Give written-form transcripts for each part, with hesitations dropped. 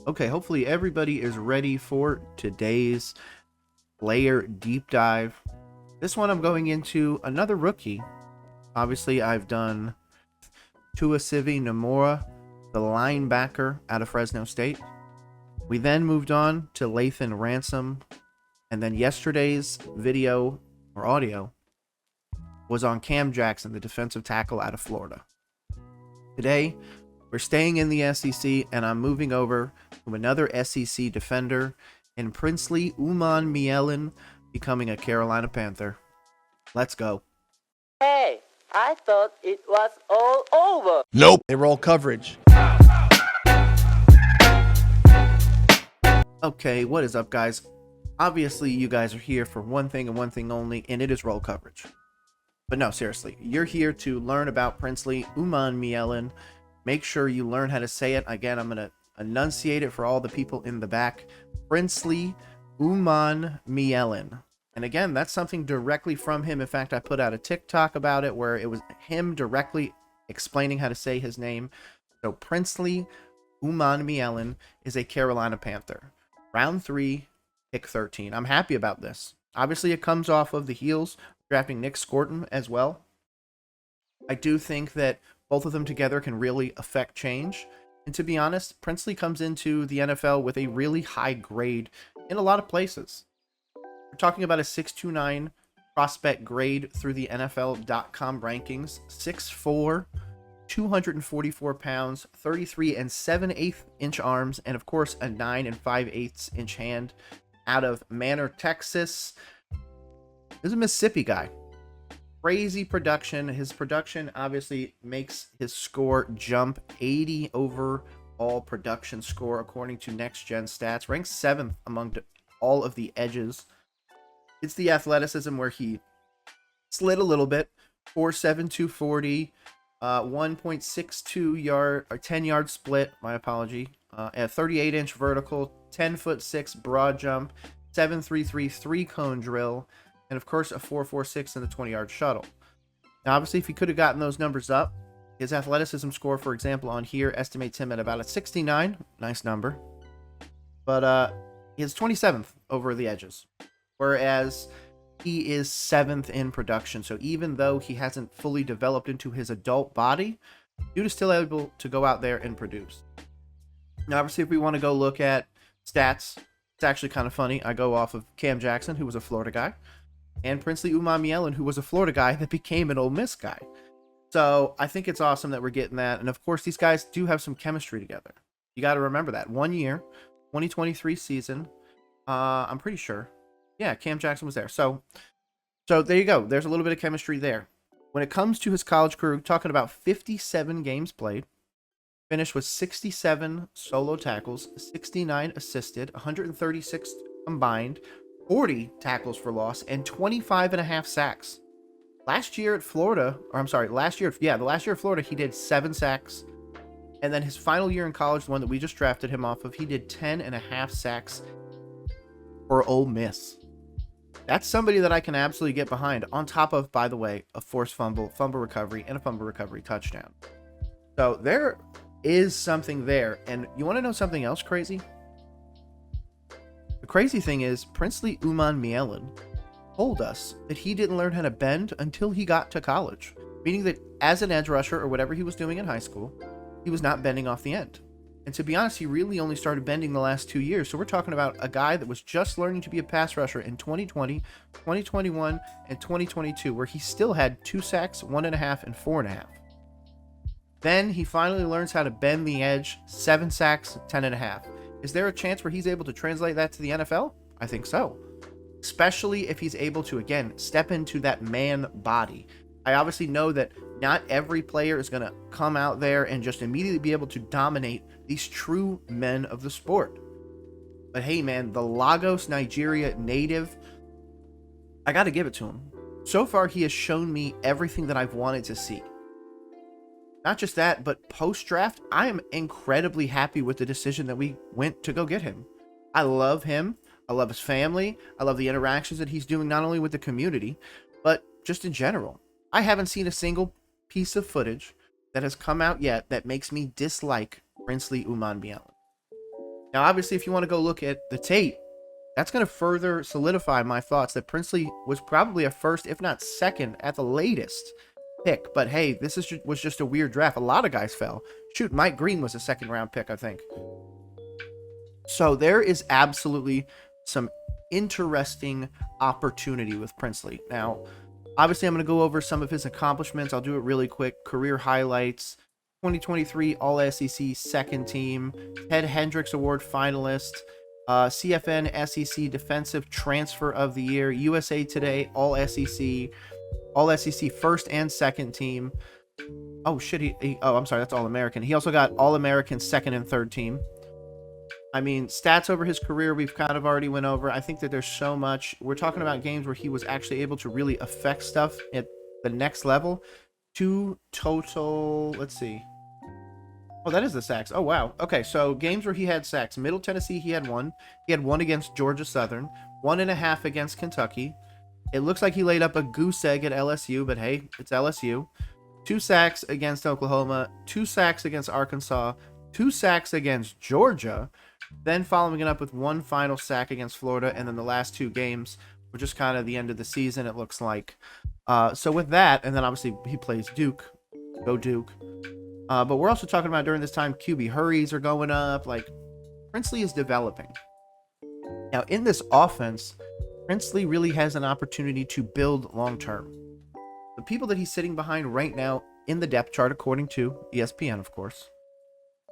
Okay, hopefully everybody is ready for today's player deep dive. This one I'm going into another rookie. Obviously, I've done Tuasivi Nomura, the linebacker out of Fresno State. We then moved on to Lathan Ransom, and then yesterday's video or audio was on Cam Jackson, the defensive tackle out of Florida. Today, we're staying in the SEC, and I'm moving over to another SEC defender in Princely Umanmielen, becoming a Carolina Panther. Let's go. Hey, I thought it was all over. Nope. They roll coverage. Okay, what is up, guys? Obviously, you guys are here for one thing and one thing only, and it is roll coverage. But no, seriously, you're here to learn about Princely Umanmielen. Make sure you learn how to say it. Again, I'm going to enunciate it for all the people in the back. Princely Umanmielen. And again, that's something directly from him. In fact, I put out a TikTok about it where it was him directly explaining how to say his name. So Princely Umanmielen is a Carolina Panther. Round 3, pick 13. I'm happy about this. Obviously, it comes off of the heels, drafting Nick Scorton as well. I do think that both of them together can really affect change. And to be honest, Princely comes into the NFL with a really high grade in a lot of places. We're talking about a 629 prospect grade through the NFL.com rankings, 6'4", 244 pounds, 33 7/8 inch arms, and of course a 9 5/8 inch hand out of Manor, Texas. This is a Mississippi guy. Crazy production. His production obviously makes his score jump. 80 overall production score according to Next Gen Stats. Ranks 7th among all of the edges. It's the athleticism where he slid a little bit. 4'7", 240, 1.62 yard or 10-yard split. My apology. A 38-inch vertical, 10'6" broad jump, 7.33 3-cone drill. And of course, a 4.46 in the 20-yard shuttle. Now, obviously, if he could have gotten those numbers up, his athleticism score, for example, on here estimates him at about a 69. Nice number. But he's 27th over the edges. Whereas he is 7th in production. So even though he hasn't fully developed into his adult body, dude is still able to go out there and produce. Now, obviously, if we want to go look at stats, it's actually kind of funny. I go off of Cam Jackson, who was a Florida guy, and Princely Umanmielen, who was a Florida guy that became an Ole Miss guy. So I think it's awesome that we're getting that. And of course, these guys do have some chemistry together. You got to remember that. 1 year, 2023 season. I'm pretty sure. Yeah, Cam Jackson was there. So there you go. There's a little bit of chemistry there. When it comes to his college career, we're talking about 57 games played. Finished with 67 solo tackles, 69 assisted, 136 combined, 40 tackles for loss, and 25.5 sacks. The last year at Florida, he did 7 sacks. And then his final year in college, the one that we just drafted him off of, he did 10.5 sacks for Ole Miss. That's somebody that I can absolutely get behind, on top of, by the way, a forced fumble recovery, and a fumble recovery touchdown. So there is something there. And you want to know something else crazy? The crazy thing is, Princely Umanmielen told us that he didn't learn how to bend until he got to college. Meaning that as an edge rusher or whatever he was doing in high school, he was not bending off the end. And to be honest, he really only started bending the last 2 years. So we're talking about a guy that was just learning to be a pass rusher in 2020, 2021, and 2022, where he still had 2 sacks, 1.5, and 4.5. Then he finally learns how to bend the edge, 7 sacks, 10.5. Is there a chance where he's able to translate that to the NFL? I think so. Especially if he's able to, again, step into that man body. I obviously know that not every player is going to come out there and just immediately be able to dominate these true men of the sport. But hey, man, the Lagos, Nigeria native, I got to give it to him. So far, he has shown me everything that I've wanted to see. Not just that, but post-draft, I am incredibly happy with the decision that we went to go get him. I love him. I love his family. I love the interactions that he's doing not only with the community, but just in general. I haven't seen a single piece of footage that has come out yet that makes me dislike Princely Umanmielen. Now, obviously, if you want to go look at the tape, that's going to further solidify my thoughts that Princely was probably a first, if not second, at the latest pick. But hey, was just a weird draft. A lot of guys fell. Shoot, Mike Green was a second round pick, I think. So there is absolutely some interesting opportunity with Princely. Now, obviously, I'm going to go over some of his accomplishments. I'll do it really quick. Career highlights. 2023 All-SEC second team. Ted Hendricks Award finalist. CFN SEC Defensive Transfer of the Year. USA Today All-SEC. All-SEC first and second team. Oh, shit. I'm sorry. That's All-American. He also got All-American second and third team. I mean, stats over his career, we've kind of already went over. I think that there's so much. We're talking about games where he was actually able to really affect stuff at the next level. 2 total, let's see. Oh, that is the sacks. Oh, wow. Okay, so games where he had sacks. Middle Tennessee, he had 1. He had 1 against Georgia Southern. 1.5 against Kentucky. It looks like he laid up a goose egg at LSU, but hey, it's LSU. 2 sacks against Oklahoma. 2 sacks against Arkansas. 2 sacks against Georgia. Then following it up with 1 final sack against Florida. And then the last 2 games were just kind of the end of the season, it looks like. So with that, and then obviously he plays Duke. Go Duke. But we're also talking about during this time, QB hurries are going up. Like, Princely is developing. Now, in this offense, Princely really has an opportunity to build long-term. The people that he's sitting behind right now in the depth chart, according to ESPN, of course,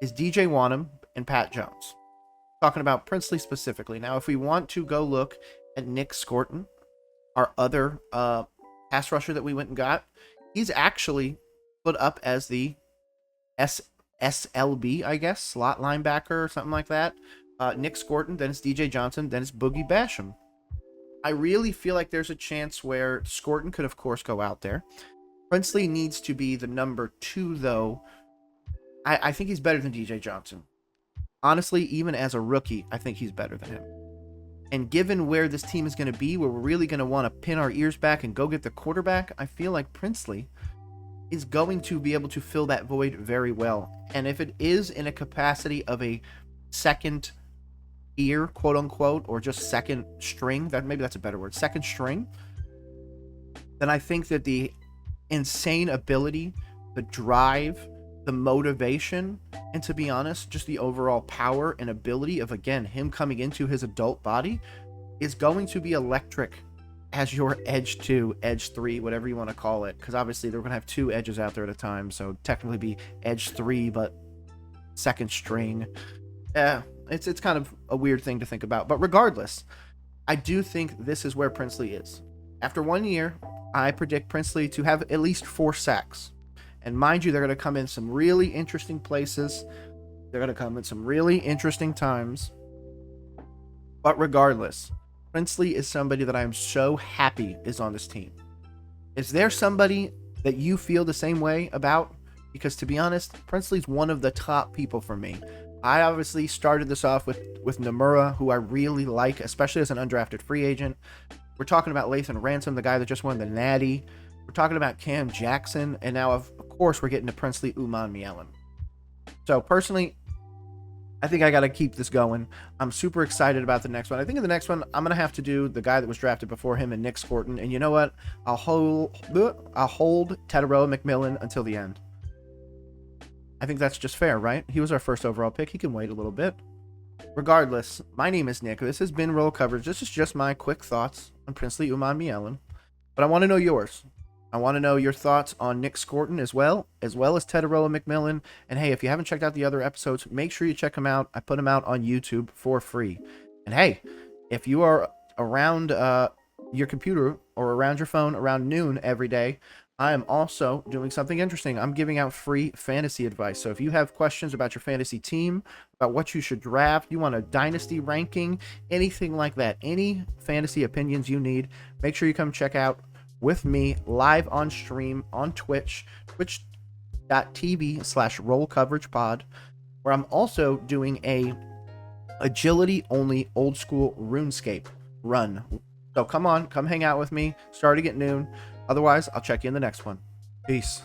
is DJ Wanham and Pat Jones. Talking about Princely specifically. Now, if we want to go look at Nick Scorton, our other pass rusher that we went and got, he's actually put up as the SLB, I guess, slot linebacker or something like that. Nick Scorton, then it's DJ Johnson, then it's Boogie Basham. I really feel like there's a chance where Scorton could, of course, go out there. Princely needs to be the number 2, though. I think he's better than DJ Johnson. Honestly, even as a rookie, I think he's better than him. And given where this team is going to be, where we're really going to want to pin our ears back and go get the quarterback, I feel like Princely is going to be able to fill that void very well. And if it is in a capacity of a second ear, quote unquote, or just second string, maybe that's a better word, second string, then I think that the insane ability, the drive, the motivation, and to be honest, just the overall power and ability of, again, him coming into his adult body is going to be electric as your edge 2, edge 3, whatever you want to call it. Because obviously they're going to have 2 edges out there at a time, so technically be edge 3, but second string. It's kind of a weird thing to think about. But regardless, I do think this is where Princely is. After 1 year, I predict Princely to have at least 4 sacks. And mind you, they're going to come in some really interesting places. They're going to come in some really interesting times. But regardless, Princely is somebody that I am so happy is on this team. Is there somebody that you feel the same way about? Because to be honest, Princely's one of the top people for me. I obviously started this off with Nomura, who I really like, especially as an undrafted free agent. We're talking about Lathan Ransom, the guy that just won the Natty. We're talking about Cam Jackson. And now, of course, we're getting to Princely Umanmielen. So personally, I think I got to keep this going. I'm super excited about the next one. I think in the next one, I'm going to have to do the guy that was drafted before him and Nick Scorton. And you know what? I'll hold Teteroa McMillan until the end. I think that's just fair, right? He was our first overall pick. He can wait a little bit. Regardless, my name is Nick. This has been Roll Coverage. This is just my quick thoughts on Princely Umanmielen. But I want to know yours. I want to know your thoughts on Nick Scorton as well as Teteroa McMillan. And hey, if you haven't checked out the other episodes, make sure you check them out. I put them out on YouTube for free. And hey, if you are around your computer or around your phone around noon every day, I am also doing something interesting. I'm giving out free fantasy advice. So if you have questions about your fantasy team, about what you should draft, you want a dynasty ranking, anything like that, any fantasy opinions you need, make sure you come check out with me live on stream on Twitch, twitch.tv/rollcoveragepod, where I'm also doing a agility only old school RuneScape run. So come hang out with me starting at noon. Otherwise, I'll check you in the next one. Peace.